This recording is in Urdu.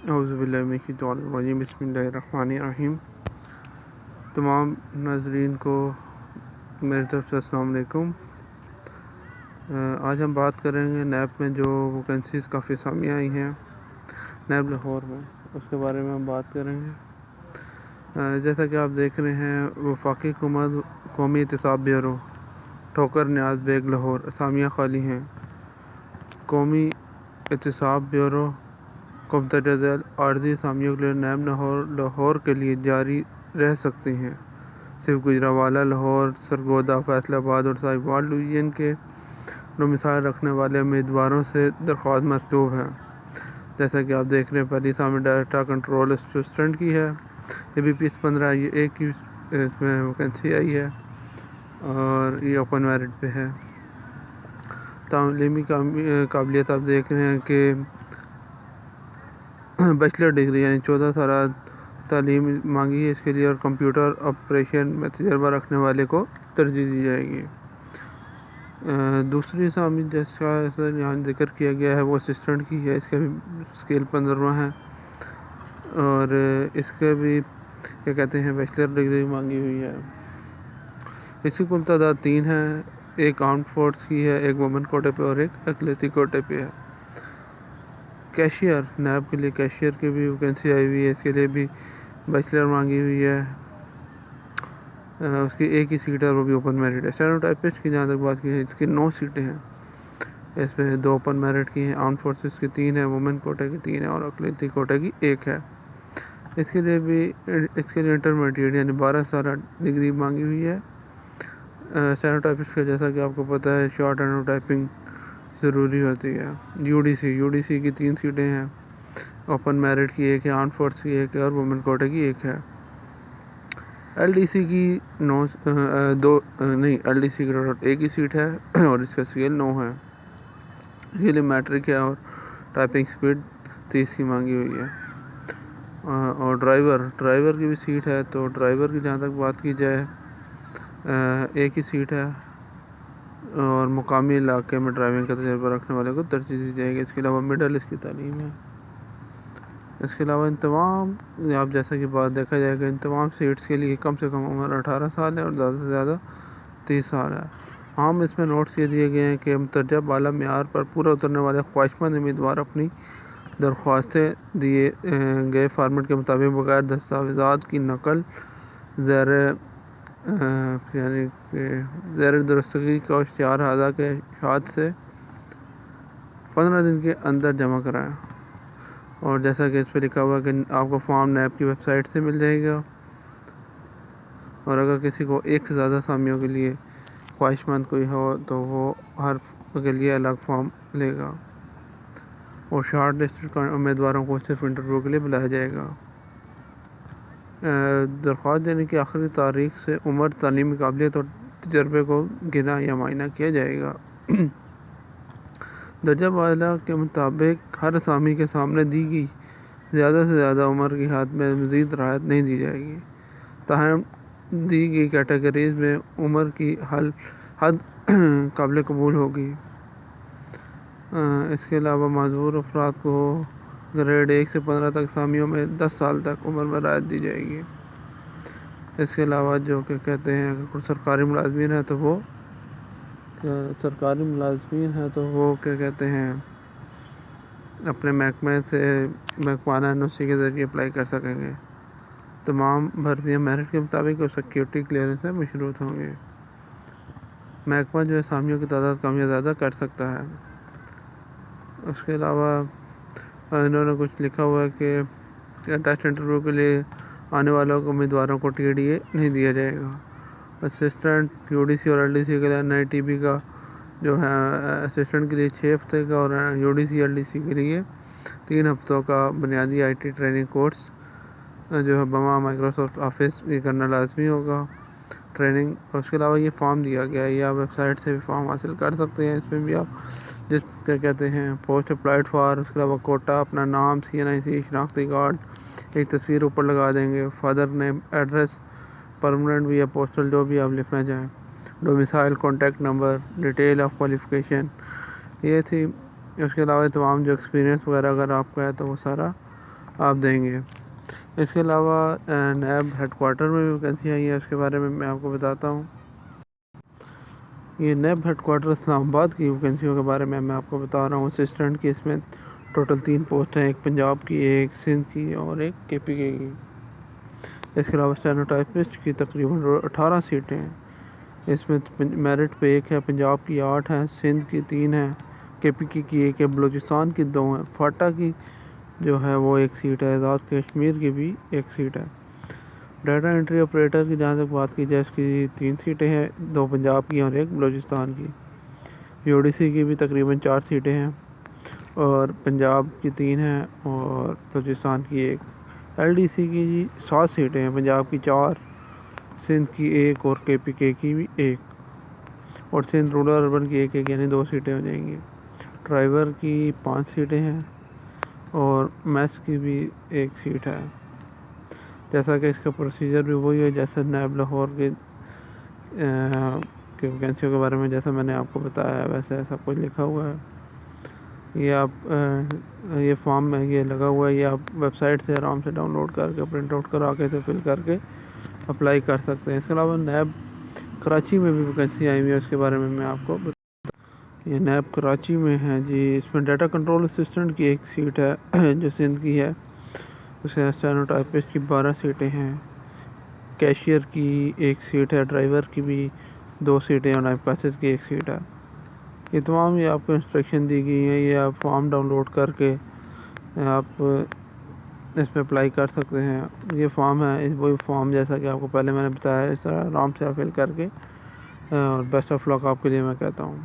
اعوذ باللہ من الشیطان الرجیم، بسم اللہ الرحمن الرحیم۔ تمام ناظرین کو میری طرف سے السلام علیکم۔ آج ہم بات کریں گے نیب میں جو ویکنسیز کافی سامنے آئی ہیں نیب لاہور میں، اس کے بارے میں ہم بات کریں گے۔ جیسا کہ آپ دیکھ رہے ہیں، وفاقی حکومت قومی احتساب بیورو ٹھوکر نیاز بیگ لاہور اسامیاں خالی ہیں۔ قومی احتساب بیورو کو مندرجہ ذیل عارضی اسامیوں کے لیے نیب لاہور کے لیے جاری رہ سکتی ہیں۔ صرف گوجرانوالہ، لاہور، سرگودا، فیصل آباد اور ساہیوال ڈویژن کے ڈومیسائل رکھنے والے امیدواروں سے درخواست مطلوب ہے۔ جیسا کہ آپ دیکھ رہے ہیں، پہلی اسامی ڈیٹا کنٹرول اسسٹنٹ کی ہے، یہ بھی 2015 کی اس میں ویکنسی آئی ہے اور یہ اوپن میرٹ پہ ہے۔ تعلیمی قابلیت آپ دیکھ رہے ہیں کہ بیچلر ڈگری یعنی 14 سالہ تعلیم مانگی ہے اس کے لیے، اور کمپیوٹر آپریشن میں تجربہ رکھنے والے کو ترجیح دی جائے گی۔ دوسری اسامی جس کا یہاں ذکر کیا گیا ہے وہ اسسٹنٹ کی ہے، اس کا بھی اسکیل 15واں ہے، اور اس کے بھی کیا کہتے ہیں بیچلر ڈگری مانگی ہوئی ہے۔ اس کی کل تعداد 3 ہے، ایک آرمڈ فورس کی ہے، ایک وومن کوٹے پہ اور ایک اقلیتی کوٹے پہ ہے۔ کیشیئر نیب کے لیے کیشیئر کی بھی ویکنسی آئی ہوئی ہے، اس کے لیے بھی بیچلر مانگی ہوئی ہے، اس کی ایک ہی سیٹ ہے اور وہ بھی اوپن میرٹ ہے۔ اسٹینوٹائپسٹ کی جہاں تک بات کی ہے، اس کی 9 سیٹیں ہیں، اس میں 2 اوپن میرٹ کی ہیں، آرمڈ فورسز کی 3 ہیں، وومن کوٹے کی 3 ہیں اور اقلیتی کوٹے کی 1 ہے۔ اس کے لیے بھی انٹرمیڈیٹ یعنی 12 سالہ ڈگری مانگی ہوئی ہے۔ اسٹینوٹائپسٹ کا جیسا کہ آپ کو پتہ ہے شارٹ ہینڈ ٹائپنگ ضروری ہوتی ہے۔ یو ڈی سی کی 3 سیٹیں ہیں، اوپن میرٹ کی 1 ہے، آرمڈ فورس کی 1 ہے اور وومن کوٹے کی 1 ہے۔ ایل ڈی سی کی ایل ڈی سی کی ایک ہی سیٹ ہے اور اس کا اسکیل 9 ہے۔ اس کے لیے میٹرک ہے اور ٹائپنگ سپیڈ 30 کی مانگی ہوئی ہے۔ اور ڈرائیور کی بھی سیٹ ہے، تو ڈرائیور کی جہاں تک بات کی جائے ایک ہی سیٹ ہے اور مقامی علاقے میں ڈرائیونگ کا تجربہ رکھنے والے کو ترجیح دی جائے گی۔ اس کے علاوہ مڈل اس کی تعلیم ہے۔ اس کے علاوہ ان تمام آپ جیسا کہ بات دیکھا جائے گا، ان تمام سیٹس کے لیے کم سے کم عمر 18 سال ہے اور زیادہ سے زیادہ 30 سال ہے۔ عام اس میں نوٹس یہ دیے گئے ہیں کہ مترجہ بالا معیار پر پورا اترنے والے خواہشمند امیدوار اپنی درخواستیں دیے گئے فارمیٹ کے مطابق بغیر دستاویزات کی نقل زیر درستگی کا اشتہار اعضاء کے اشاعت سے 15 دن کے اندر جمع کرائیں۔ اور جیسا کہ اس پہ لکھا ہوا ہے کہ آپ کو فارم نیب کی ویب سائٹ سے مل جائے گا، اور اگر کسی کو ایک سے زیادہ اسامیوں کے لیے خواہش مند کوئی ہو تو وہ ہر کے لیے الگ فارم لے گا، اور شارٹ لسٹڈ امیدواروں کو صرف انٹرویو کے لیے بلایا جائے گا۔ درخواست دینے کی آخری تاریخ سے عمر، تعلیمی قابلیت اور تجربے کو گنا یا معائنہ کیا جائے گا۔ درجہ بالا کے مطابق ہر اسامی کے سامنے دی گئی زیادہ سے زیادہ عمر کی حد میں مزید رعایت نہیں دی جائے گی، تاہم دی گئی کیٹیگریز میں عمر کی حد قابل قبول ہوگی۔ اس کے علاوہ معذور افراد کو گریڈ 1 سے 15 تک اسامیوں میں 10 سال تک عمر میں رعایت دی جائے گی۔ اس کے علاوہ جو کہ کہتے ہیں اگر کوئی سرکاری ملازمین ہے تو وہ کیا کہتے ہیں اپنے محکمے سے محکمانہ NOC کے ذریعے اپلائی کر سکیں گے۔ تمام بھرتیاں میرٹ کے مطابق اور سیکیورٹی کلیئرنس سے مشروط ہوں گے۔ محکمہ جو اسامیوں کی تعداد کم یا زیادہ کر سکتا ہے۔ اس کے علاوہ انہوں نے کچھ لکھا ہوا ہے کہ ٹیسٹ انٹرویو کے لیے آنے والوں امیدواروں کو TDA نہیں دیا جائے گا۔ اسسٹنٹ UDC اور LDC کے لیے NITB کا جو ہے اسسٹنٹ کے لیے 6 ہفتے کا اور UDC LDC کے لیے 3 ہفتوں کا بنیادی IT ٹریننگ کورس جو ہے بما مائکروسافٹ آفس بھی کرنا لازمی ہوگا ٹریننگ۔ اور اس کے علاوہ یہ فارم دیا گیا ہے، یہ آپ ویب سائٹ سے بھی فارم حاصل کر سکتے ہیں۔ اس میں بھی آپ جس کیا کہتے ہیں پوسٹ اپلائڈ فار، اس کے علاوہ کوٹا، اپنا نام، CNIC شناختی کارڈ، ایک تصویر اوپر لگا دیں گے، فادر نیم، ایڈریس، پرمننٹ بھی یا پوسٹل جو بھی آپ لکھنا چاہیں، domicile, contact number, detail of qualification یہ تھی۔ اس کے علاوہ تمام جو ایکسپیرینس وغیرہ اگر آپ کا ہے تو وہ سارا آپ دیں گے۔ اس کے علاوہ نیب ہیڈ کوارٹر میں بھی ویکینسی آئی ہے، اس کے بارے میں آپ کو بتاتا ہوں۔ یہ نیب ہیڈ کوارٹر اسلام آباد کی ویکینسیوں کے بارے میں آپ کو بتا رہا ہوں۔ اسسٹنٹ کی اس میں ٹوٹل 3 پوسٹ ہیں، ایک پنجاب کی، ایک سندھ کی اور ایک KPK کی۔ اس کے علاوہ اسٹینوٹائپسٹ کی تقریباً 18 سیٹیں ہیں۔ اس میں میرٹ پہ 1 ہے، پنجاب کی 8 ہیں، سندھ کی 3 ہیں، KPK کی 1 ہے، بلوچستان کی 2 ہیں، فاٹا کی جو ہے وہ 1 سیٹ ہے، آزاد کشمیر کی بھی 1 سیٹ ہے۔ ڈیٹا انٹری آپریٹر کی جہاں تک بات کی جائے، اس کی 3 سیٹیں ہیں، 2 پنجاب کی اور 1 بلوچستان کی۔ UDC کی بھی تقریباً 4 سیٹیں ہیں اور پنجاب کی 3 ہیں اور بلوچستان کی 1۔ LDC کی 7 سیٹیں ہیں، پنجاب کی 4، سندھ کی 1 اور KPK کی بھی 1، اور سندھ رورل اربن کی 1 یعنی 2 سیٹیں ہو جائیں گی۔ ڈرائیور کی 5 سیٹیں ہیں اور میس کی بھی 1 سیٹ ہے۔ جیسا کہ اس کا پروسیجر بھی وہی ہے جیسا نیب لاہور کے ویکینسیوں کے بارے میں جیسا میں نے آپ کو بتایا ہے، ویسے سب کچھ لکھا ہوا ہے۔ یہ آپ یہ فارم میں یہ لگا ہوا ہے، یہ آپ ویب سائٹ سے آرام سے ڈاؤن لوڈ کر کے پرنٹ آؤٹ کرا کے اسے فل کر کے اپلائی کر سکتے ہیں۔ اس کے علاوہ نیب کراچی میں بھی ویکینسی آئی ہوئی ہے، اس کے بارے میں آپ کو یہ نیب کراچی میں ہے جی۔ اس میں ڈیٹا کنٹرول اسسٹنٹ کی 1 سیٹ ہے جو سندھ کی ہے، اس کے اسٹینوٹائپسٹ کی 12 سیٹیں ہیں، کیشیئر کی 1 سیٹ ہے، ڈرائیور کی بھی 2 سیٹیں اور نائب کاسز کی 1 سیٹ ہے۔ یہ تمام یہ آپ کو انسٹرکشن دی گئی ہیں، یہ آپ فارم ڈاؤن لوڈ کر کے آپ اس پہ اپلائی کر سکتے ہیں۔ یہ فارم ہے وہی فارم جیسا کہ آپ کو پہلے میں نے بتایا، اس طرح آرام سے فل کر کے، اور بیسٹ آف لک آپ کے لیے میں کہتا ہوں۔